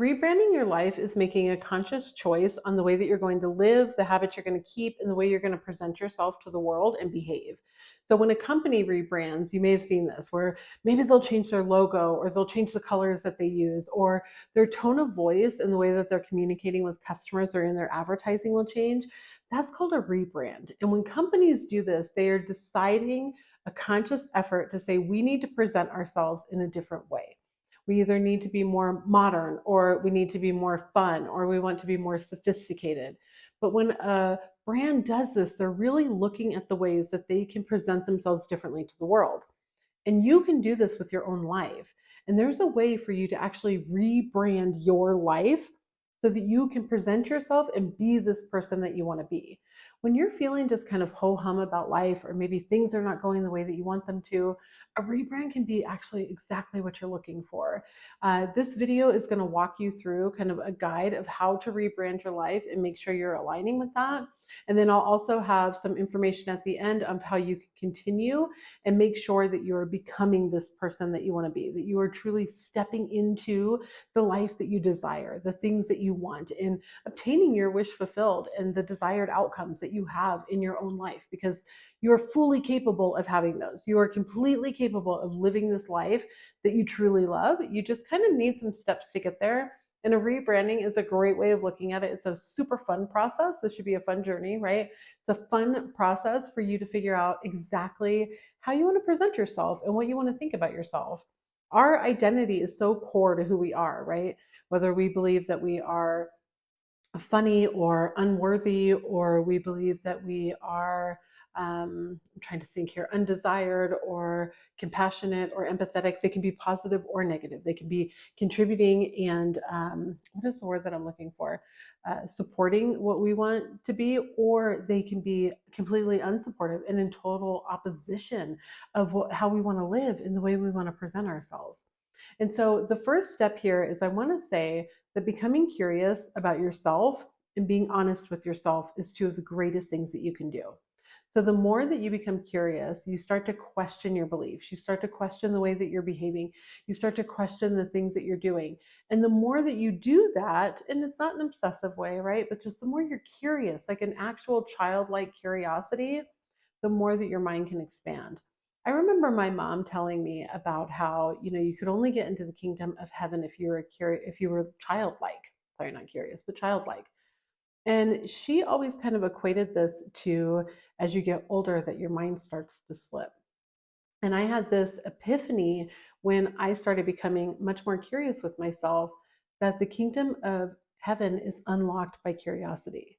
Rebranding your life is making a conscious choice on the way that you're going to live, the habits you're going to keep, and the way you're going to present yourself to the world and behave. So when a company rebrands, you may have seen this, where maybe they'll change their logo or they'll change the colors that they use, or their tone of voice and the way that they're communicating with customers or in their advertising will change. That's called a rebrand. And when companies do this, they are deciding a conscious effort to say, we need to present ourselves in a different way. We either need to be more modern, or we need to be more fun, or we want to be more sophisticated. But when a brand does this, they're really looking at the ways that they can present themselves differently to the world. And you can do this with your own life. And there's a way for you to actually rebrand your life so that you can present yourself and be this person that you want to be. When you're feeling just kind of ho hum about life, or maybe things are not going the way that you want them to, a rebrand can be actually exactly what you're looking for. This video is going to walk you through kind of a guide of how to rebrand your life and make sure you're aligning with that. And then I'll also have some information at the end of how you can continue and make sure that you're becoming this person that you want to be, that you are truly stepping into the life that you desire, the things that you want, and obtaining your wish fulfilled and the desired outcomes that you have in your own life, because you are fully capable of having those. You are completely capable of living this life that you truly love. You just kind of need some steps to get there. And a rebranding is a great way of looking at it. It's a super fun process. This should be a fun journey, right? It's a fun process for you to figure out exactly how you want to present yourself and what you want to think about yourself. Our identity is so core to who we are, right? Whether we believe that we are funny or unworthy, or we believe that we are, I'm trying to think here, undesired or compassionate or empathetic. They can be positive or negative. They can be contributing and, what is the word that I'm looking for? Supporting what we want to be, or they can be completely unsupportive and in total opposition of how we want to live and the way we want to present ourselves. And so the first step here is, I want to say that becoming curious about yourself and being honest with yourself is two of the greatest things that you can do. So the more that you become curious, you start to question your beliefs. You start to question the way that you're behaving. You start to question the things that you're doing. And the more that you do that, and it's not an obsessive way, right? But just the more you're curious, like an actual childlike curiosity, the more that your mind can expand. I remember my mom telling me about how, you could only get into the kingdom of heaven if you were childlike. Sorry, not curious, but childlike. And she always kind of equated this to, as you get older, that your mind starts to slip. And I had this epiphany when I started becoming much more curious with myself, that the kingdom of heaven is unlocked by curiosity.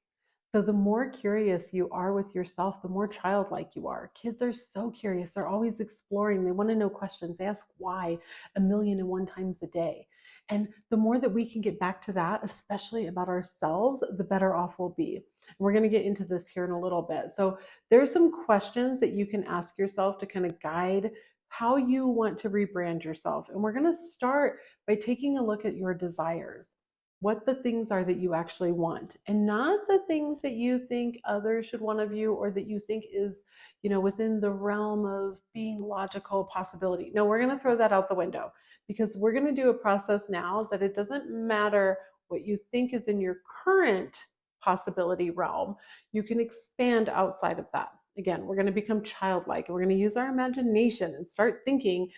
So the more curious you are with yourself, the more childlike you are. Kids are so curious. They're always exploring. They want to know questions. They ask why a million and one times a day. And the more that we can get back to that, especially about ourselves, the better off we'll be. And we're going to get into this here in a little bit. So there's some questions that you can ask yourself to kind of guide how you want to rebrand yourself. And we're going to start by taking a look at your desires, what the things are that you actually want, and not the things that you think others should want of you, or that you think is, within the realm of being logical possibility. No, we're going to throw that out the window, because we're going to do a process now that it doesn't matter what you think is in your current possibility realm. You can expand outside of that. Again, we're going to become childlike, and we're going to use our imagination and start thinking,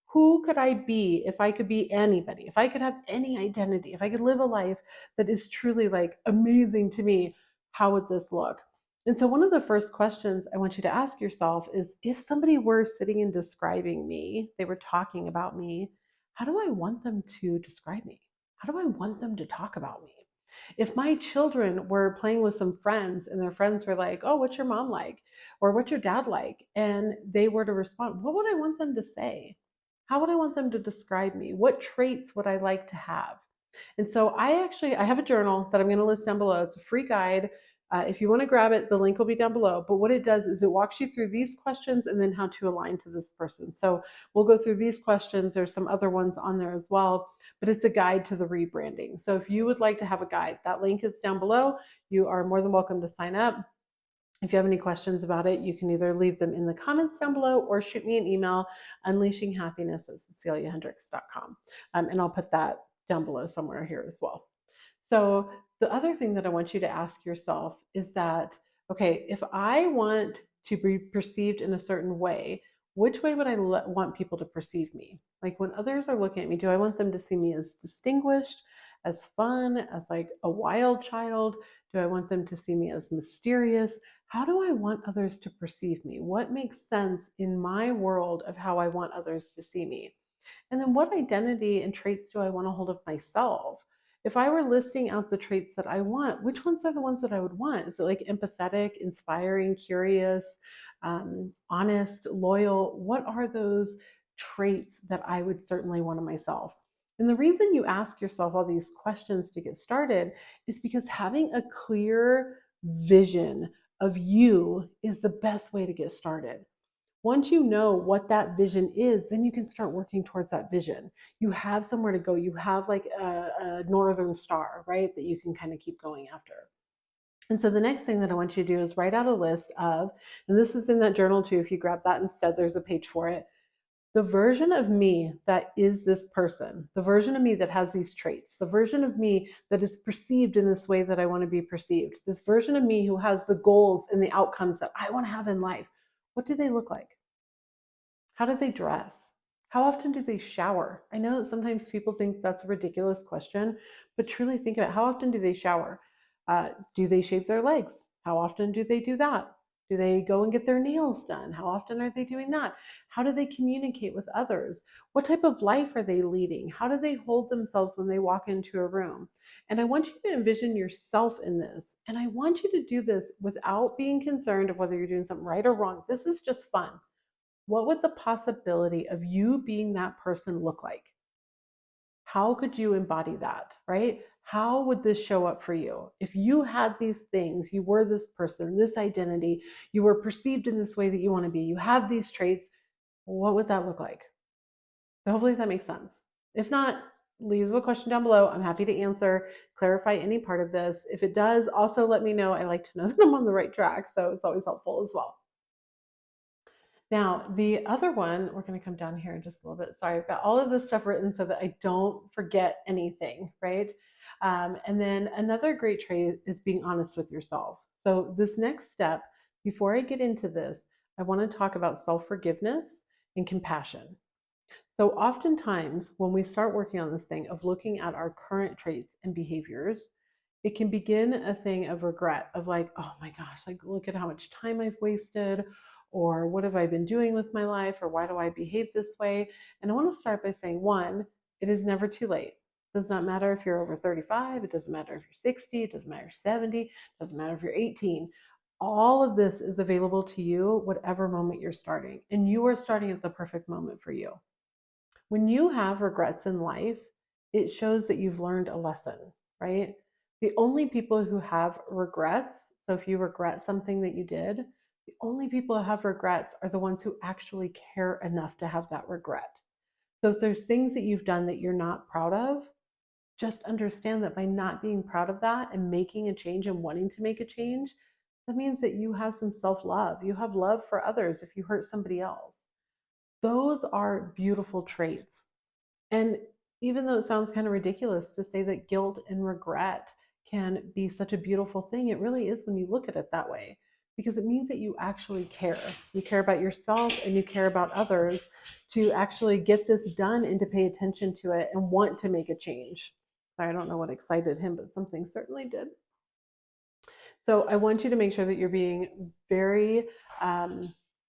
who could I be if I could be anybody? If I could have any identity, if I could live a life that is truly like amazing to me, how would this look? And so one of the first questions I want you to ask yourself is, if somebody were sitting and describing me, they were talking about me, how do I want them to describe me? How do I want them to talk about me? If my children were playing with some friends and their friends were like, oh, what's your mom like? Or what's your dad like? And they were to respond, what would I want them to say? How would I want them to describe me? What traits would I like to have? And so I have a journal that I'm going to list down below. It's a free guide. If you want to grab it, the link will be down below. But what it does is it walks you through these questions and then how to align to this person. So we'll go through these questions. There's some other ones on there as well, but it's a guide to the rebranding. So if you would like to have a guide, that link is down below. You are more than welcome to sign up. If you have any questions about it, you can either leave them in the comments down below or shoot me an email, unleashinghappiness@ceciliahendricks.com. And I'll put that down below somewhere here as well. So the other thing that I want you to ask yourself is that, okay, if I want to be perceived in a certain way, which way would I want people to perceive me? Like when others are looking at me, do I want them to see me as distinguished, as fun, as like a wild child? Do I want them to see me as mysterious? How do I want others to perceive me? What makes sense in my world of how I want others to see me? And then what identity and traits do I want to hold of myself? If I were listing out the traits that I want, which ones are the ones that I would want? Is it like empathetic, inspiring, curious, honest, loyal? What are those traits that I would certainly want of myself? And the reason you ask yourself all these questions to get started is because having a clear vision of you is the best way to get started. Once you know what that vision is, then you can start working towards that vision. You have somewhere to go. You have like a northern star, right, that you can kind of keep going after. And so the next thing that I want you to do is write out a list of, and this is in that journal too. If you grab that instead, there's a page for it. The version of me that is this person, the version of me that has these traits, the version of me that is perceived in this way that I want to be perceived, this version of me who has the goals and the outcomes that I want to have in life. What do they look like? How do they dress? How often do they shower? I know that sometimes people think that's a ridiculous question, but truly think about how often do they shower? Do they shave their legs? How often do they do that? Do they go and get their nails done? How often are they doing that? How do they communicate with others? What type of life are they leading? How do they hold themselves when they walk into a room? And I want you to envision yourself in this. And I want you to do this without being concerned of whether you're doing something right or wrong. This is just fun. What would the possibility of you being that person look like? How could you embody that, right? How would this show up for you? If you had these things, you were this person, this identity, you were perceived in this way that you want to be, you have these traits, what would that look like? So hopefully that makes sense. If not, leave a question down below. I'm happy to answer, clarify any part of this. If it does, also let me know. I like to know that I'm on the right track, so it's always helpful as well. Now, the other one, we're going to come down here in just a little bit. Sorry, I've got all of this stuff written so that I don't forget anything, right? And then another great trait is being honest with yourself. So, this next step, before I get into this, I want to talk about self forgiveness and compassion. So, oftentimes, when we start working on this thing of looking at our current traits and behaviors, it can begin a thing of regret of like, oh my gosh, like look at how much time I've wasted, or what have I been doing with my life, or why do I behave this way? And I want to start by saying, one, it is never too late. It does not matter if you're over 35, it doesn't matter if you're 60, it doesn't matter if you're 70, it doesn't matter if you're 18. All of this is available to you, whatever moment you're starting. And you are starting at the perfect moment for you. When you have regrets in life, it shows that you've learned a lesson, right? The only people who have regrets, so if you regret something that you did, the only people who have regrets are the ones who actually care enough to have that regret. So if there's things that you've done that you're not proud of, just understand that by not being proud of that and making a change and wanting to make a change, that means that you have some self love. You have love for others if you hurt somebody else. Those are beautiful traits. And even though it sounds kind of ridiculous to say that guilt and regret can be such a beautiful thing, it really is when you look at it that way, because it means that you actually care. You care about yourself and you care about others to actually get this done and to pay attention to it and want to make a change. I don't know what excited him, but something certainly did. So I want you to make sure that you're being very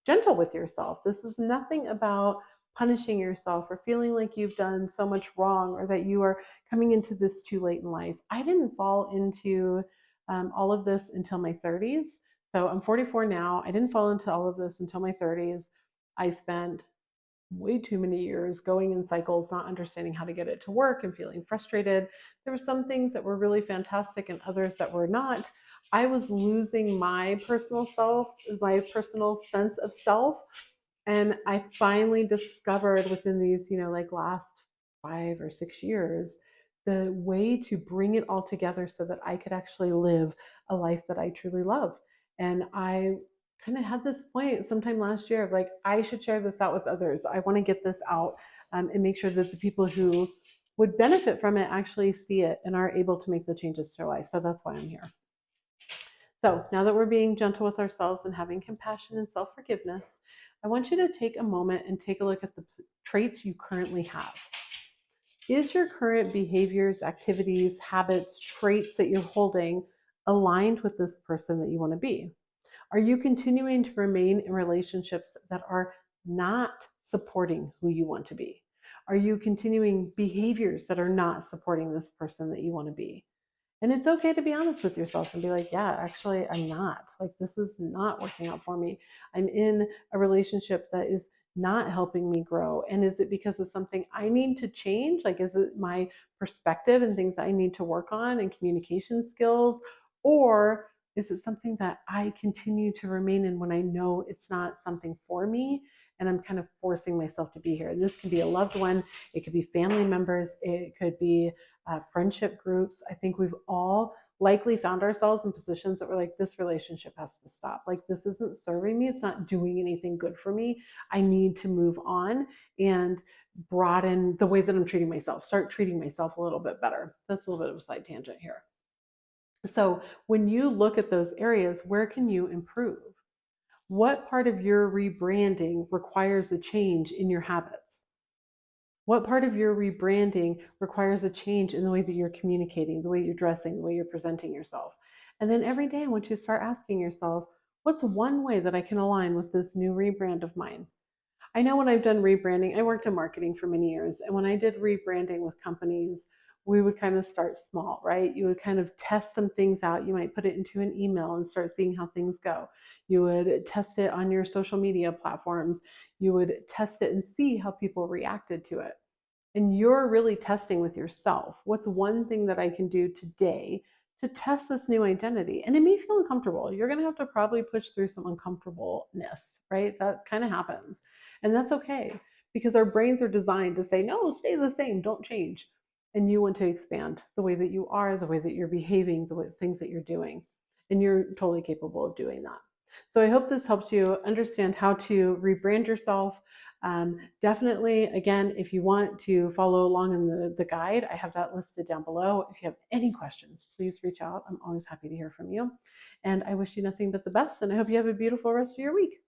gentle with yourself. This is nothing about punishing yourself or feeling like you've done so much wrong or that you are coming into this too late in life. I didn't fall into all of this until my 30s. So I'm 44 now. I didn't fall into all of this until my 30s. I spent way too many years going in cycles, not understanding how to get it to work and feeling frustrated. There were some things that were really fantastic and others that were not. I was losing my personal self, my personal sense of self. And I finally discovered within these, like last 5 or 6 years, the way to bring it all together so that I could actually live a life that I truly love. And I kind of had this point sometime last year of like, I should share this out with others. I want to get this out and make sure that the people who would benefit from it actually see it and are able to make the changes to their life. So that's why I'm here. So now that we're being gentle with ourselves and having compassion and self forgiveness, I want you to take a moment and take a look at the traits you currently have. Is your current behaviors, activities, habits, traits that you're holding aligned with this person that you want to be? Are you continuing to remain in relationships that are not supporting who you want to be? Are you continuing behaviors that are not supporting this person that you want to be? And it's okay to be honest with yourself and be like, yeah, actually, I'm not. Like, this is not working out for me. I'm in a relationship that is not helping me grow. And is it because of something I need to change? Like, is it my perspective and things I need to work on and communication skills? Or is it something that I continue to remain in when I know it's not something for me? And I'm kind of forcing myself to be here. And this can be a loved one, it could be family members, it could be friendship groups. I think we've all likely found ourselves in positions that we're like, this relationship has to stop. Like, this isn't serving me. It's not doing anything good for me. I need to move on and broaden the way that I'm treating myself, start treating myself a little bit better. That's a little bit of a side tangent here. So when you look at those areas, where can you improve? What part of your rebranding requires a change in your habits? What part of your rebranding requires a change in the way that you're communicating, the way you're dressing, the way you're presenting yourself? And then every day, I want you to start asking yourself, what's one way that I can align with this new rebrand of mine? I know when I've done rebranding, I worked in marketing for many years. And when I did rebranding with companies, we would kind of start small, right? You would kind of test some things out. You might put it into an email and start seeing how things go. You would test it on your social media platforms. You would test it and see how people reacted to it. And you're really testing with yourself. What's one thing that I can do today to test this new identity? And it may feel uncomfortable. You're going to have to probably push through some uncomfortableness, right? That kind of happens. And that's okay because our brains are designed to say, no, stay the same, don't change. And you want to expand the way that you are, the way that you're behaving, the things that you're doing. And you're totally capable of doing that. So I hope this helps you understand how to rebrand yourself. Definitely, again, if you want to follow along in the guide, I have that listed down below. If you have any questions, please reach out. I'm always happy to hear from you. And I wish you nothing but the best, and I hope you have a beautiful rest of your week.